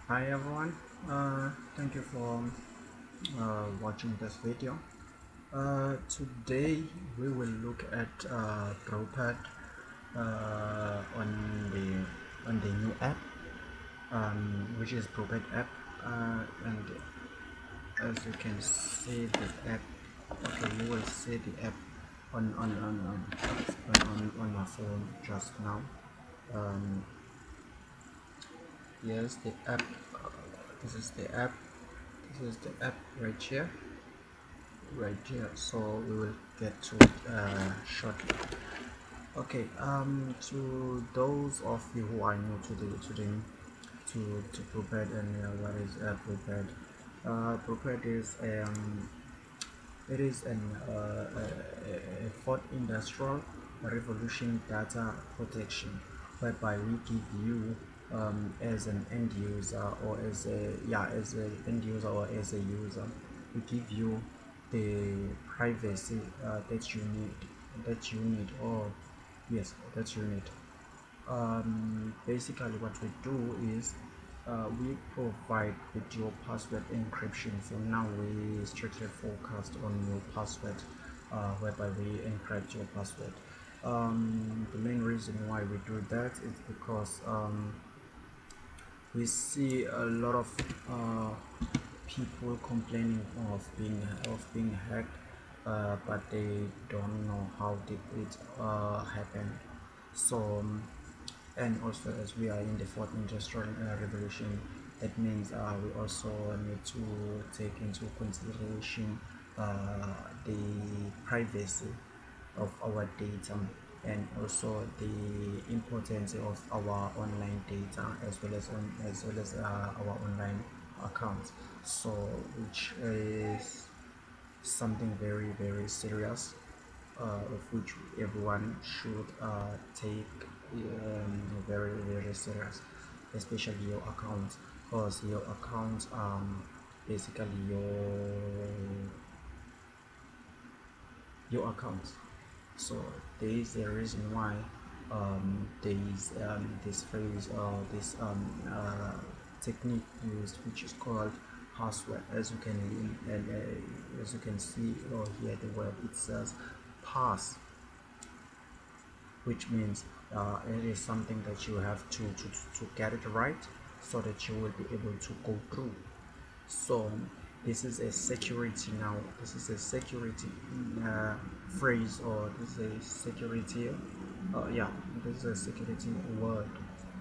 Hi everyone, thank you for watching this video. Today we will look at BRIWPED on the new app, which is BRIWPED app, and as you can see the app. Okay, you will see the app on my phone just now. Um, yes, the app. This is the app. This is the app right here, so we will get to it shortly. Okay, to those of you who are new to BRIWPED, and what is BRIWPED? BRIWPED is it is a fourth industrial revolution data protection, whereby we give you as an end user, or as a as an end user or as a user, we give you the privacy that you need, or yes, that you need. Basically what we do is we provide with your password encryption. So now we strictly focused on your password, whereby we encrypt your password. The main reason why we do that is because we see a lot of people complaining of being hacked, but they don't know how did it happen. So and also, as we are in the fourth industrial revolution, that means we also need to take into consideration the privacy of our data, and also the importance of our online data, as well as our online accounts. So which is something very very serious, of which everyone should take very very serious, especially your accounts, because your accounts basically your accounts. So there is a reason why there is this phrase, or this technique used, which is called password. As you can as you can see or hear the word, it says pass, which means it is something that you have to get it right, so that you will be able to go through. So this is a security. Now this is a security phrase, or this is a security yeah, this is a security word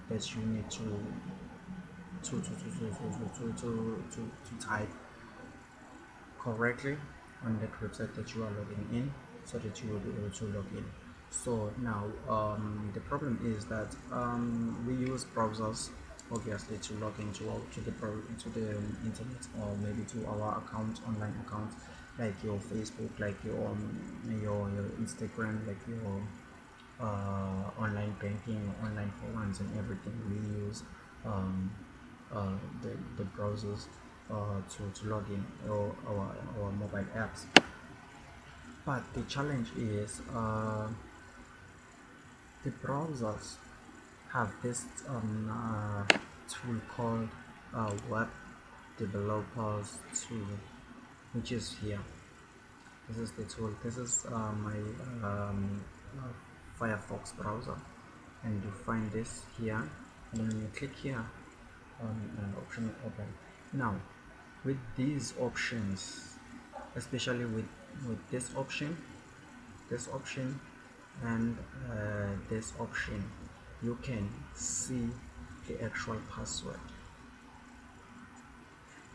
that you need to type correctly on that website that you are logging in, so that you will be able to log in. So now the problem is that we use browsers, obviously, to log into the internet, or maybe to our account, online account, like your Facebook, like your Instagram, like your online banking, online forums, and everything. We use um, the browsers to log in, or our mobile apps. But the challenge is the browsers have this tool called web developers tool, which is here. This is the tool. This is my uh, Firefox browser, and you find this here, and when you click here on option open. Now with these options, especially with this option and this option, you can see the actual password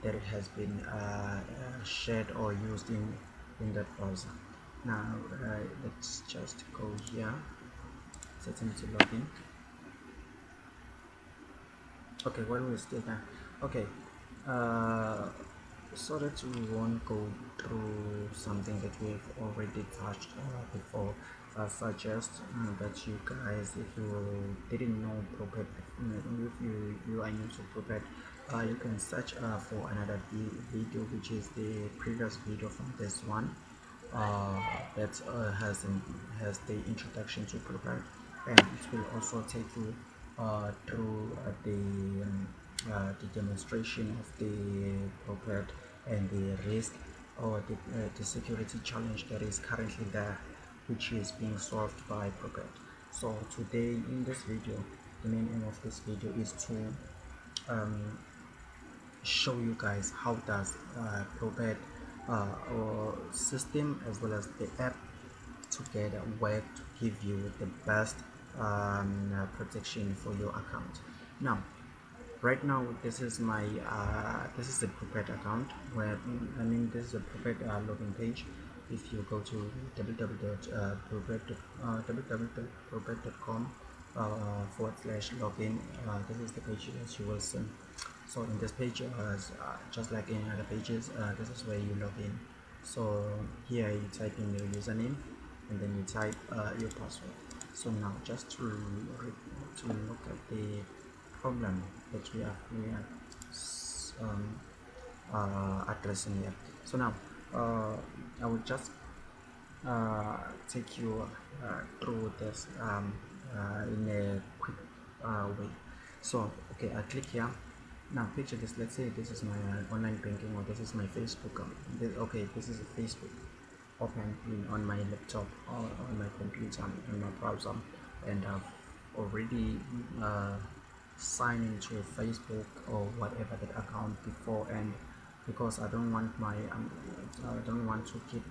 that has been shared or used in that browser. Now let's just go here, setting to login. Okay, while we're still there, okay, uh, so that we won't go through something that we have already touched before, I suggest that you guys, if you didn't know BRIWPED, if you are new to BRIWPED, you can search for another video, which is the previous video from this one, that has the introduction to BRIWPED, and it will also take you through the the demonstration of the BRIWPED and the risk or the security challenge that is currently there, which is being solved by BRIWPED. So today in this video, the main aim of this video is to show you guys how does BRIWPED or system as well as the app together work to give you the best protection for your account. Now right now this is my this is a BRIWPED account where this is a BRIWPED login page. If you go to www.brewped.com /login, this is the page that you will see. So in this page, just like any other pages, this is where you log in. So here you type in your username and then you type your password. So now just to look at the problem that we are addressing here. So now I will just take you through this in a quick way. So okay, I click here. Now picture this, let's say this is my online banking or this is my Facebook. This is a Facebook open on my laptop or on my computer on my browser, and I've already signed into Facebook or whatever that account before, and because I don't want to keep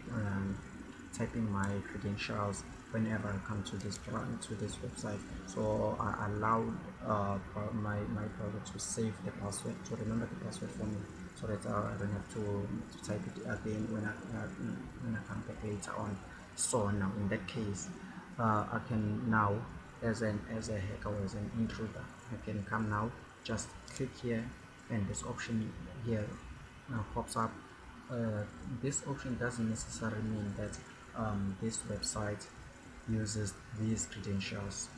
typing my credentials whenever I come to this website, so I allowed my browser to save the password, to remember the password for me, so that I don't have to type it again when I come back later on. So now in that case, I can now, as a hacker or as an intruder, I can come now, just click here, and this option here pops up. This option doesn't necessarily mean that this website uses these credentials,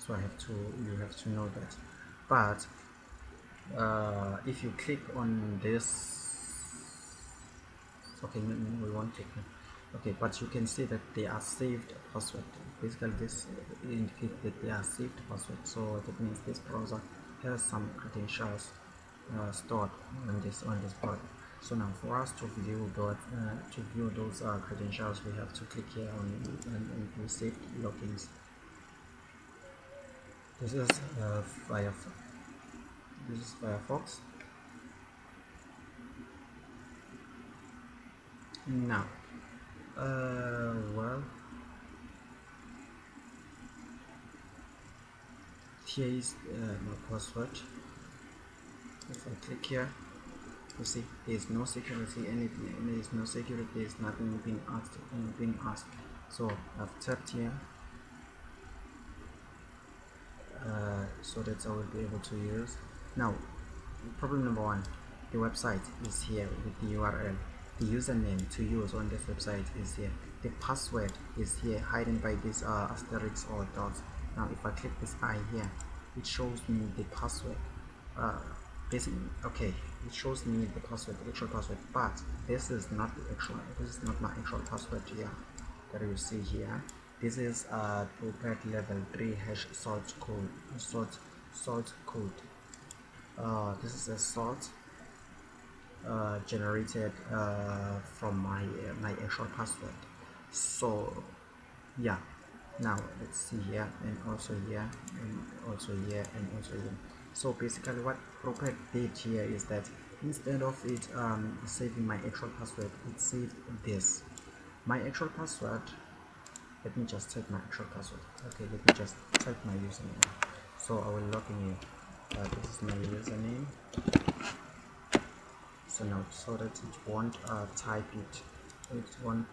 so you have to know that. But if you click on this, okay, we won't click. Okay, but you can see that they are saved password. Basically this indicates that they are saved password, so that means this browser has some credentials stored on this part. So now for us to view those credentials, we have to click here on saved logins. This is Firefox. Now well, here is my password. If I click here, you see there is no security, there is no security, there is nothing being asked. So I've tapped here, so that I will be able to use. Now problem number one, the website is here with the URL. The username to use on this website is here. The password is here, hidden by this asterisk or dots. Now if I click this eye here, it shows me the password. Okay, it shows me the password, the actual password, but this is not my actual password here that you see here. This is BRIWPED level 3 hash salt code. This is a salt generated from my actual password. So yeah, now let's see here, and also here, and also here, and also here. So basically what BRIWPED did here is that instead of it saving my actual password, it saved this, my actual password. Let me just type my actual password. Okay, let me just type my username. So I will log in here. This is my username. So now, so that it won't type it won't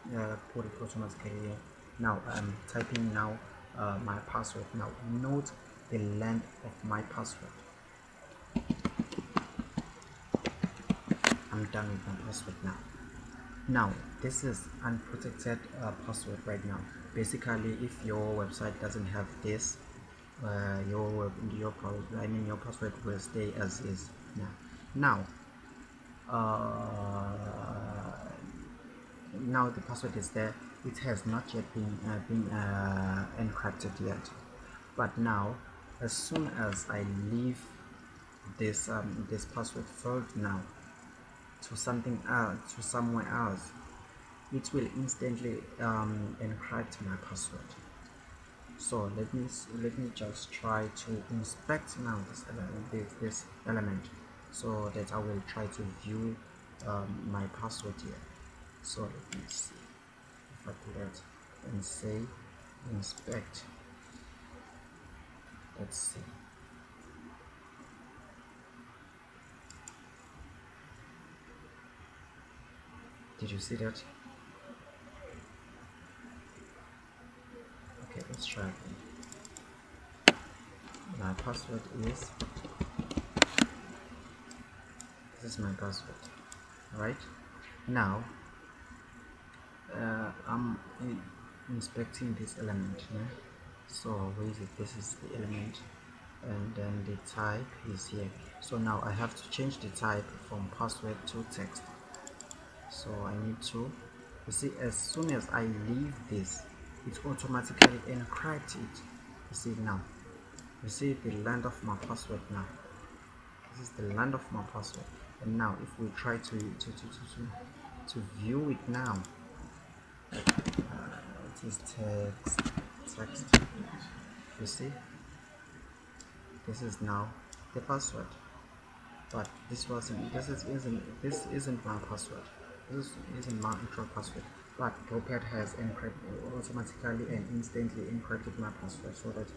put it automatically here. Now I'm typing now my password. Now note the length of my password. I'm done with my password now. Now this is unprotected password right now. Basically, if your website doesn't have this, your password will stay as is. Now now the password is there. It has not yet been encrypted yet, but now as soon as I leave this password failed now to something else, to somewhere else, it will instantly encrypt my password. So let me just try to inspect now this element, so that I will try to view my password here. So let me see if I do that and say inspect. Let's see. Did you see that? Okay, let's try again. My password is, this is my password, right? Now I'm inspecting this element, yeah? So where is it? This is the element, and then the type is here. So now I have to change the type from password to text. So I need to, you see, as soon as I leave this, it automatically encrypts it. You see now, you see the length of my password now. This is the length of my password. And now if we try to view it now, it is text. You see, this is now the password. But this isn't my password. This isn't my actual password. But BRIWPED has encrypted automatically and instantly encrypted my password, so that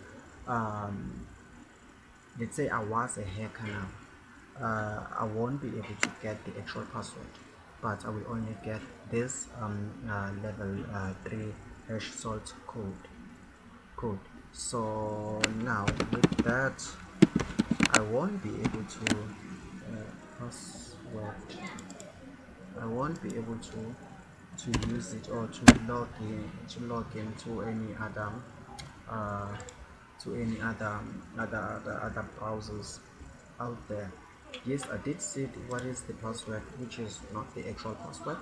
let's say I was a hacker now, I won't be able to get the actual password, but I will only get this level 3 hash salt code. So now with that, I won't be able to password. I won't be able to use it, or to log in uh, to any other browsers out there. Yes, I did see what is the password, which is not the actual password.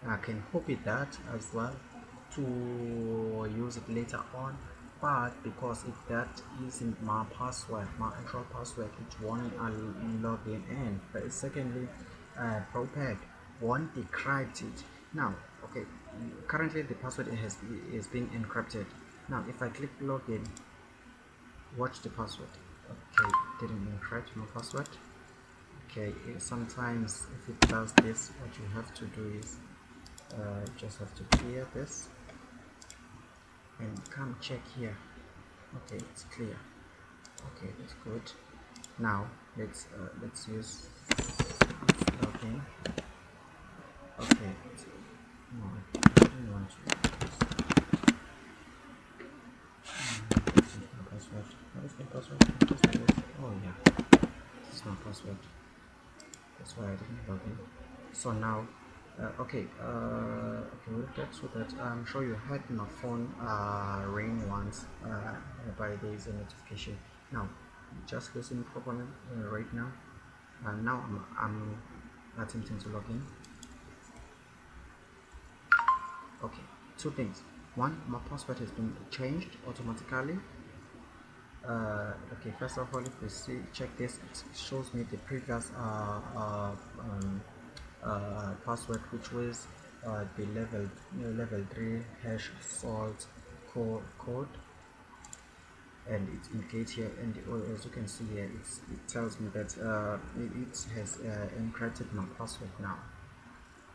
I can copy that as well to use it later on, but because if that isn't my password, my actual password, it won't log in. But secondly, BRIWPED won't decrypt it. Now, okay, currently the password is being encrypted. Now if I click login, watch the password. Okay, didn't encrypt my password. Okay, sometimes if it does this, what you have to do is just have to clear this and come check here. Okay, it's clear. Okay, that's good. Now let's use login. Okay, no, I don't want to use my password. What is my password? My password is, oh yeah, this is my password. That's why I didn't log in. So now okay, we'll get to that. I'm sure you had my phone ring once, by there is a notification. Now just listen properly right now. Now I'm attempting to log in. Okay, two things. One, my password has been changed automatically. Okay, first of all, if we see, check this, it shows me the previous password, which was the level 3 hash salt code, and it's indicated here, and as you can see here, it tells me that it has encrypted my password now.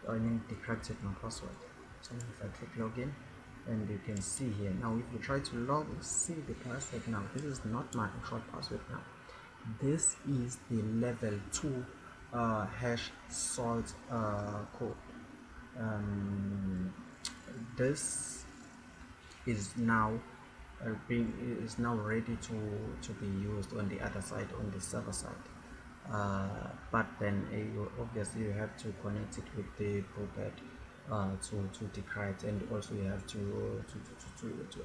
I mean decrypted my password. So if I click login, and you can see here now, if you try to see the password now, this is not my actual password now. This is the level 2 hash salt code. This is now is now ready to be used on the other side, on the server side. But then obviously you have to connect it with the BRIWPED to decrypt, and also you have to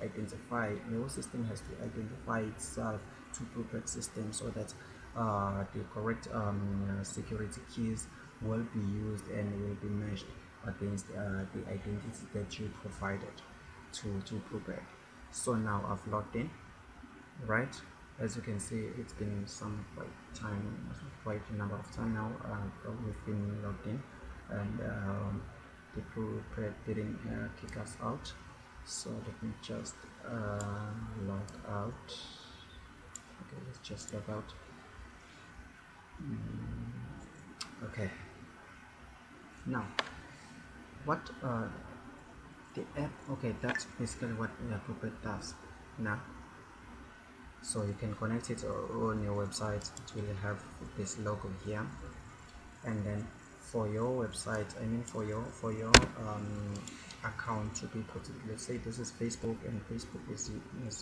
identify, your system has to identify itself to BRIWPED system, so that the correct security keys will be used and will be matched against the identity that you provided to BRIWPED. So now I've logged in, right? As you can see, it's been some quite a number of time now. We've been logged in, and the BRIWPED didn't kick us out. So let me just log out. Okay, let's just log out. Okay. Now, what the app? Okay, that's basically what BRIWPED does. Now, so you can connect it on your website. It will have this logo here, and then for your website, I mean for your account to be protected. Let's say this is Facebook, and Facebook is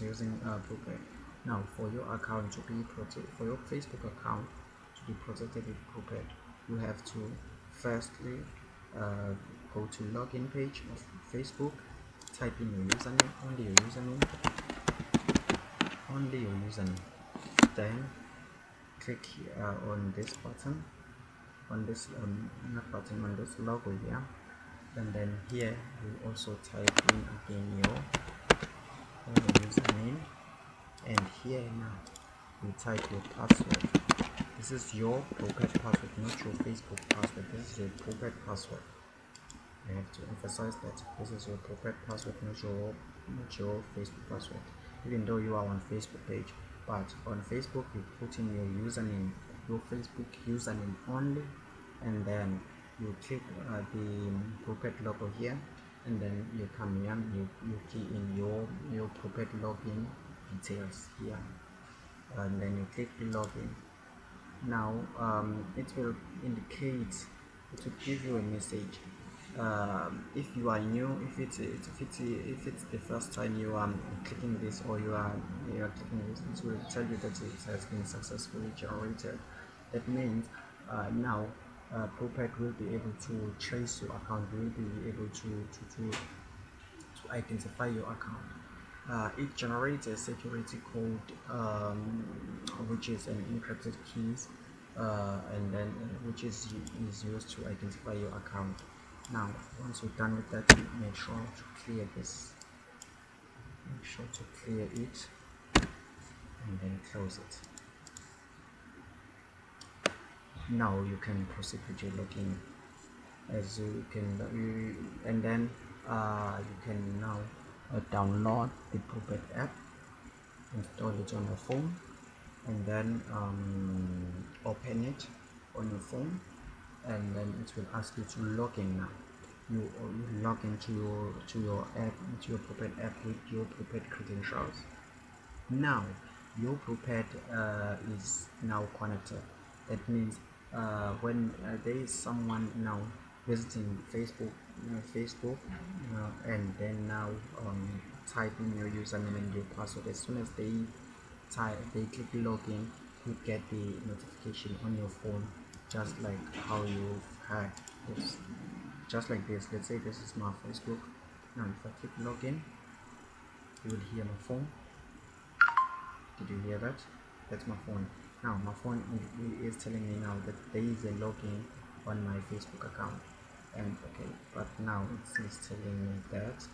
using BRIWPED. Now, for your account to be protected, for your Facebook account to be protected with BRIWPED, you have to firstly go to login page of Facebook, type in your username, only your username, then click on this button, on this not button, on this logo here, and then here you also type in again your username, and here now you type your password. This is your BRIWPED password, not your Facebook password. This is your BRIWPED password. I have to emphasize that this is your BRIWPED password, not your Facebook password. Even though you are on Facebook page, but on Facebook you put in your username, your Facebook username only, and then you click the BRIWPED logo here, and then you come here, you key in your BRIWPED login details here, and then you click login. Now it will indicate, it will give you a message. If you are new, if it's the first time you are clicking this, or you are clicking this, it will tell you that it has been successfully generated. That means now BRIWPED will be able to trace your account, will be able to identify your account. It generates a security code, which is an encrypted keys, and then which is used to identify your account. Now, once you're done with that, make sure to clear this. Make sure to clear it, and then close it. Now you can proceed with your login. As you can, and then you can now download the BRIWPED app, install it on your phone, and then open it on your phone, and then it will ask you to log in. Now you log into your app, into your BRIWPED app with your BRIWPED credentials. Now your BRIWPED is now connected. That means when there is someone now visiting Facebook, and then now type in your username and your password, as soon as they click login, you get the notification on your phone, just like how you've had this, just like this. Let's say this is my Facebook. Now if I click login, you will hear my phone. Did you hear that? That's my phone. Now my phone is telling me now that there is a login on my Facebook account, and okay, but now it is telling me that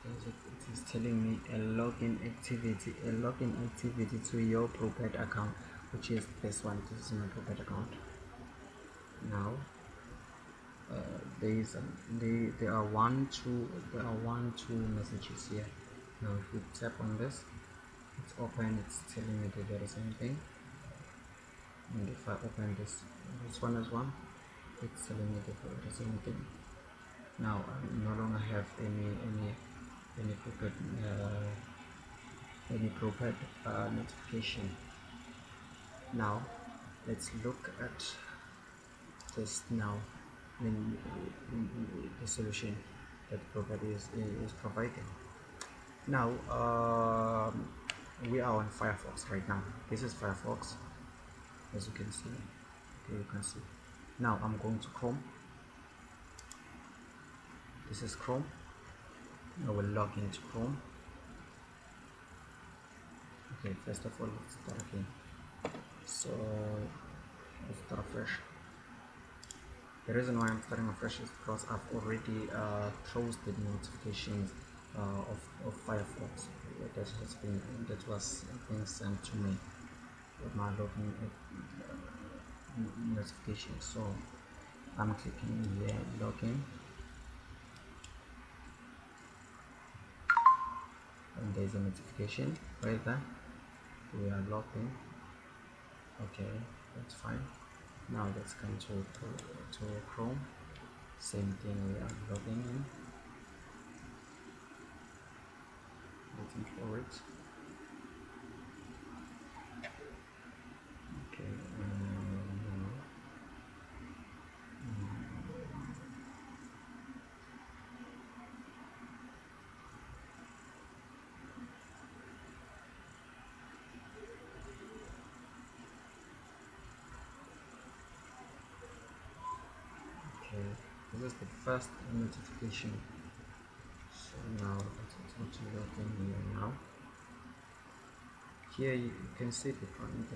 it is telling me a login activity to your BRIWPED account, which is this one. This is my BRIWPED account. Now there are two messages here. Now if we tap on this, it's open, it's telling me that there is anything, and if I open this one as well, it's telling me that there is anything. Now I no longer have any BRIWPED notification. Now let's look at this now in the solution that BRIWPED is providing. Now we are on Firefox right now. This is Firefox, as you can see. Okay, you can see. Now I'm going to Chrome. This is Chrome. I will log into Chrome. Okay, first of all, let's start again. So let's start afresh. The reason why I'm starting afresh is because I've already closed the notifications of Firefox. that was being sent to me with my login notification. So I'm clicking here login, and there's a notification right there. We are logged in. Okay, that's fine. Now let's come to Chrome. Same thing, we are logging in, waiting for it. Okay, okay, this is the first notification. So now let's go to login here now. Here you can see the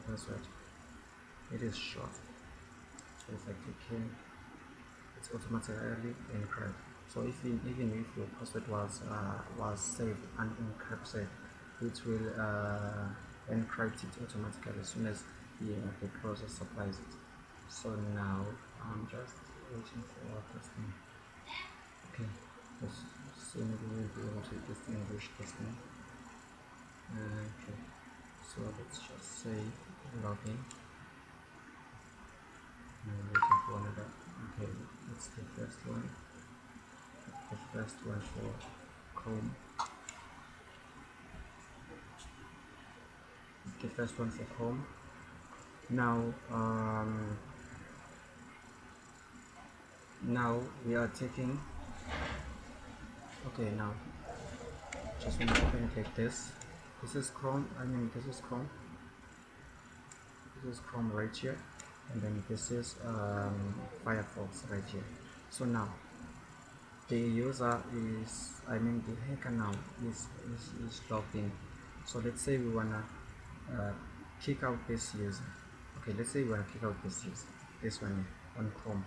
password. It is short. So if I click here, it's automatically encrypted. So even if your password was saved unencrypted, it will encrypt it automatically as soon as the browser supplies it. So now I'm just waiting for this thing. Okay, soon we will be able to distinguish this thing. Okay, so let's just say login. I'm waiting for another. Okay, it's the first one. The first one for Chrome. The first one for Chrome. Now, now we are taking. Okay, now just want to open it like this. This is Chrome. This is Chrome. This is Chrome right here, and then this is Firefox right here. So now the user is, the hacker now is logged in. So let's say we wanna kick out this user. Okay, let's say we wanna kick out this user, this one on Chrome.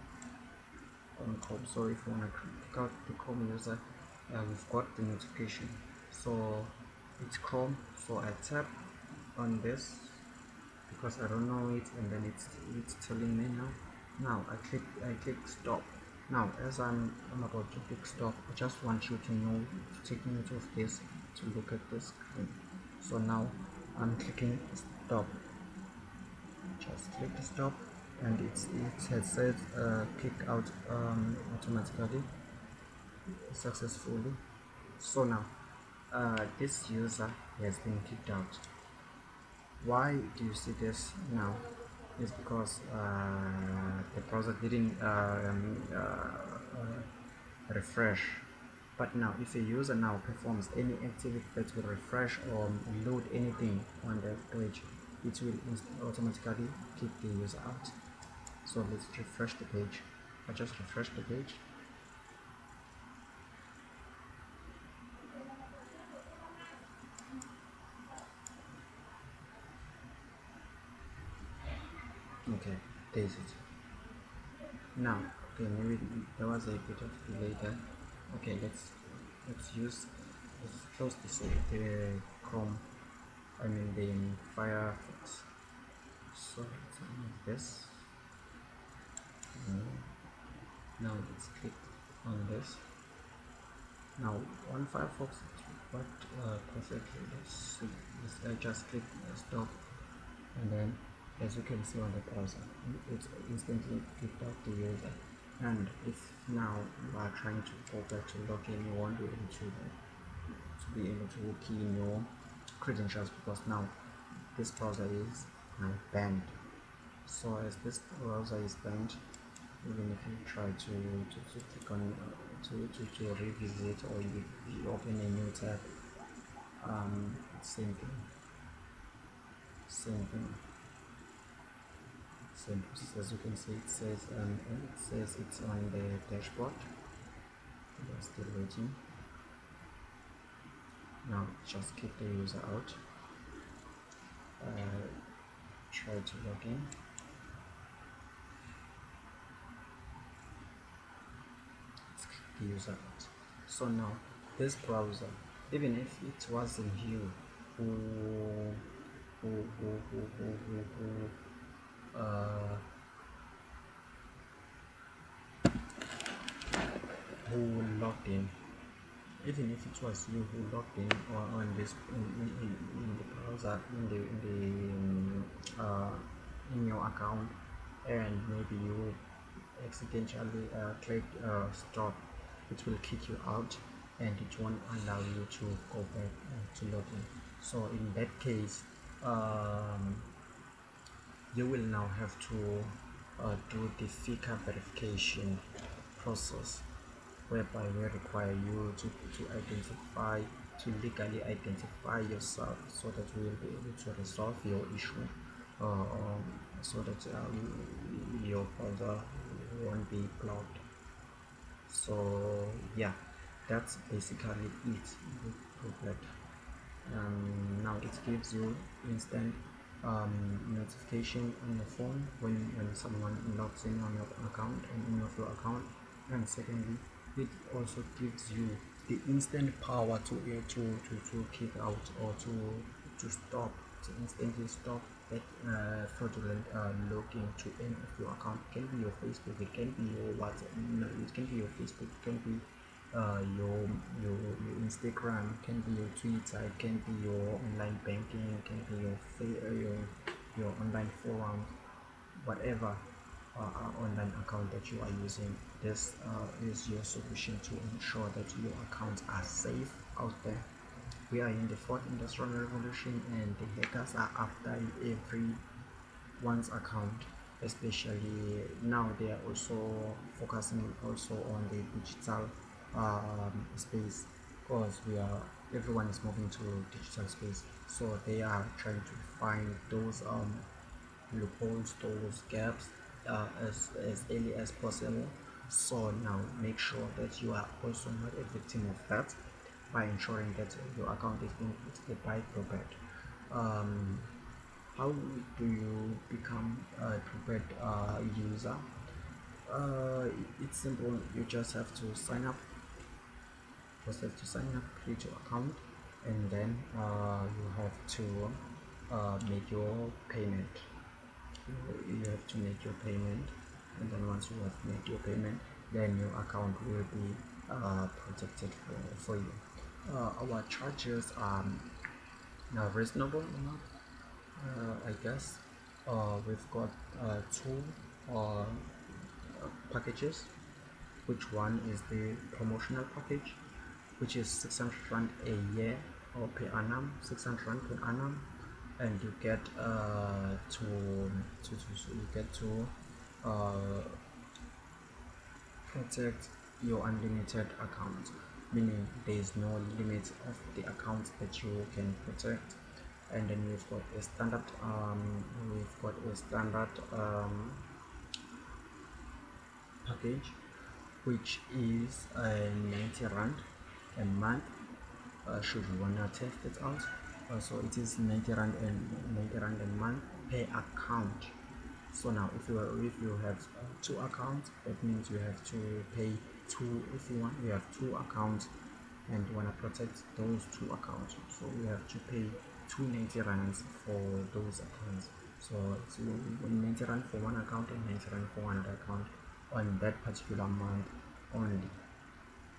So if we wanna kick out the Chrome user, we've got the notification. So it's Chrome. So I tap on this because I don't know it, and then it's telling me now. Now I click stop. Now as I'm about to click stop, I just want you to know, to take note of this, to look at the screen. So now I'm clicking stop. Just click stop, and it has said kick out automatically successfully. So now this user has been kicked out. Why do you see this now? Is because the browser didn't refresh. But now if a user now performs any activity that will refresh or load anything on the page, it will automatically kick the user out. So let's refresh the page. I just refresh the page. Okay, there's it. Now, okay, maybe there was a bit of delay there. Okay, let's close this the Chrome. The Firefox. So let's remove this. Now let's click on this. Now on Firefox it worked perfectly. Let's see. I just click stop, and then as you can see on the browser, it's instantly kicked out the user. And if now you are trying to go back to login, you won't be able to key in your credentials, because now this browser is now banned. So as this browser is banned, even if you try to click on to revisit, or you open a new tab, same process. As you can see, it says it's on the dashboard. We are still waiting. Now just kick the user out. Try to log in. Let's kick the user out. So now this browser even if it wasn't you who who who logged in, even if it was you who logged in or on this in the browser in your account, and maybe you accidentally clicked stop, it will kick you out and it won't allow you to go back to log in. So in that case, you will now have to do the FICA verification process, whereby we require you to identify, to legally identify yourself, so that we will be able to resolve your issue, so that your browser won't be blocked. So yeah, that's basically it with BRIWPED. Now it gives you instant notification on your phone when someone logs in on your account and in your account, and secondly, it also gives you the instant power to kick out or to stop, to instantly stop that fraudulent login to any of your account. It can be your Facebook, it can be your WhatsApp, no, it can be your Facebook, it can be your Instagram, it can be your Twitter, it can be your online banking, it can be your online forum, whatever online account that you are using. This is your solution to ensure that your accounts are safe out there. We are in the fourth industrial revolution, and the hackers are after every one's account, especially now they are also focusing also on the digital space, because everyone is moving to digital space, so they are trying to find those loopholes, those gaps, as early as possible. So now make sure that you are also not a victim of that by ensuring that your account is being protected by BRIWPED. How do you become a BRIWPED user? It's simple. You just have to sign up. Create your account, and then you have to make your payment. You have to make your payment, and then once you have made your payment, then your account will be protected for you. Our charges are reasonable enough, I guess. We've got two packages. Which one is the promotional package, which is 600 rand a year or per annum, 600 rand per annum, and you get to protect your unlimited account, meaning there is no limit of the accounts that you can protect. And then we've got a standard package, which is 90 rand a month, should you wanna test it out. So it is 90 rand a month per account. So now if you have two accounts, that means you have to pay two. If you have two accounts and you want to protect those two accounts, so you have to pay 290 rands for those accounts. So it's 90 rand for one account and 90 rand for one account on that particular month only.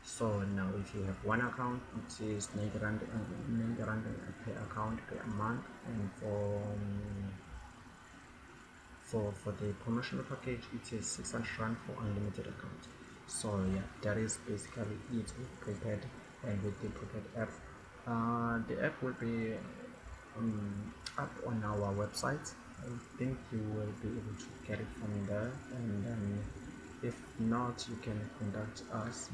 So now if you have one account, it is 90 rand per account per month, and for the promotional package, it is 600 rand for unlimited accounts. So yeah, that is basically it with BRIWPED and with the BRIWPED app. The app will be up on our website. I think you will be able to get it from there, and if not, you can contact us.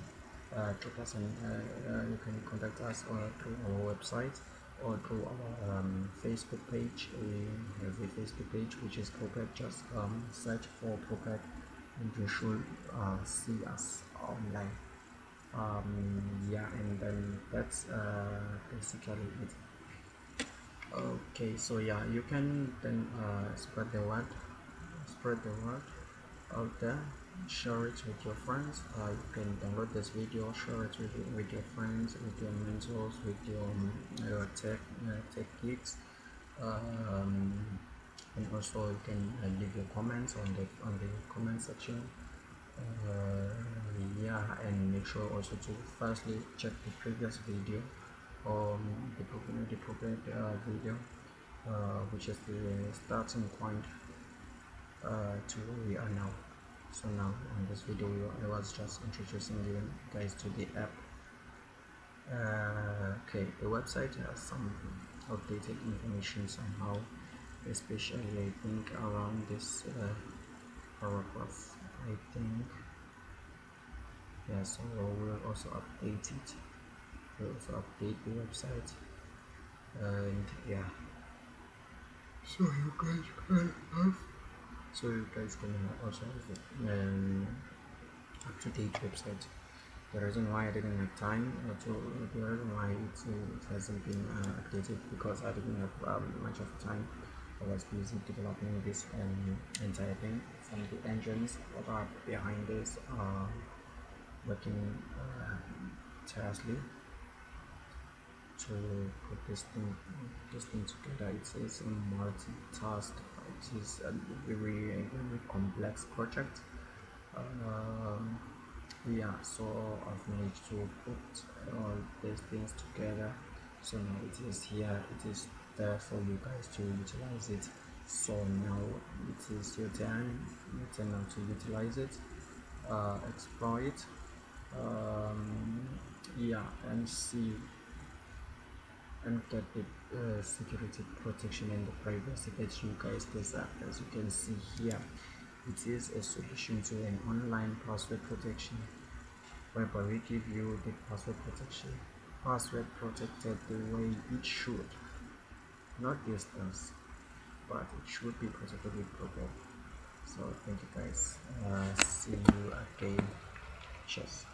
You can contact us through our website or through our Facebook page. We have a Facebook page which is BRIWPED. Just search for BRIWPED and you should see us online. Yeah, and then that's basically it. Okay, so yeah, you can then spread the word out there. share it with your friends. You can download this video, share it with your friends, with your mentors, with your tech geeks. um, and also you can leave your comments on the comment section. Yeah, and make sure also to firstly check the previous video, the prepared video, which is the starting point to where we are now. So now on this video I was just introducing you guys to the app. Okay, the website has some outdated information somehow, especially I think around this paragraph, I think. Yeah, so we'll also update it. We'll also update the website, and yeah, so you guys can have also have up to date website. The reason why I didn't have time the reason why it hasn't been updated, because I didn't have much of time. I was busy developing this entire thing. From the engines that are behind this working tirelessly to put this thing together. It's a multitask. It is a very complex project. Um, yeah, so I've managed to put all these things together. So now it is here. It is there for you guys to utilize it. So now it is your turn now to utilize it, explore it, yeah, and see and get the security protection and the privacy that you guys deserve. As you can see here, it is a solution to an online password protection, whereby we give you the password protected the way it should, not distance, but it should be protected with protocol. So thank you guys, see you again. Cheers.